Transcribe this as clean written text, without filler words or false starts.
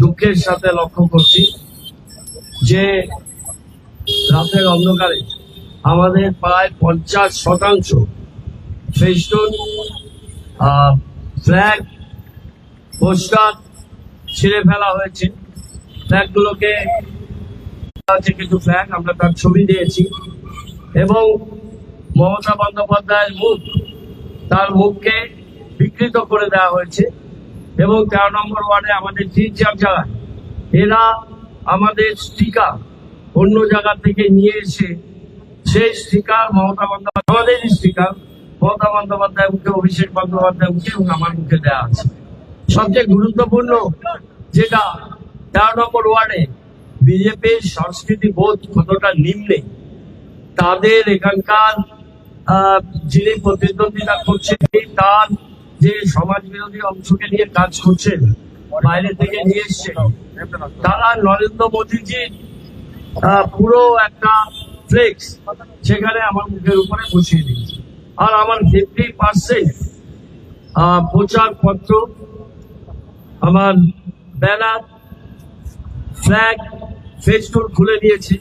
দুঃখের সাথে লক্ষ্য করছি যে রাতের অন্ধকারে আমাদের প্রায় 50% ফেস্টুন, ফ্ল্যাগ, পোস্টার ছিঁড়ে ফেলা হয়েছে। ফ্ল্যাগগুলোকে কিছু ফ্ল্যাগ আমরা তার ছবি দিয়েছি এবং মমতা বন্দ্যোপাধ্যায়ের তার মুখকে বিকৃত করে দেওয়া হয়েছে। এবং 13 নম্বর ওয়ার্ডে আমাদের 3-4 জায়গায় এরা আমাদের স্টিকার অন্য জায়গা থেকে নিয়ে এসে সেই স্টিকার মমতা বন্দ্যোপাধ্যায়, আমাদেরই স্টিকার মমতা বন্দ্যোপাধ্যায় মুখে, অভিষেক বন্দ্যোপাধ্যায় মুখে এবং আমার মুখে দেওয়া আছে। সবচেয়ে গুরুত্বপূর্ণ যেটা 13 নম্বর ওয়ার্ডে বিজেপির সংস্কৃতি বোধ কতটা নিম্নে, তাদের এখানকার যিনি প্রতিদ্বন্দ্বিতা করছেন তার যে সমাজ বিরোধী অংশকে নিয়ে কাজ করছেন, বাইরে থেকে নিয়ে এসছেন, তারা নরেন্দ্র মোদীজির পুরো একটা ফ্লেক্স সেখানে আমার মুখের উপরে বসিয়ে দিয়েছে। আর আমার 50% প্রচার পত্র, আমার ব্যানার, ফ্ল্যাগ, ফেস্টুন খুলে দিয়েছে।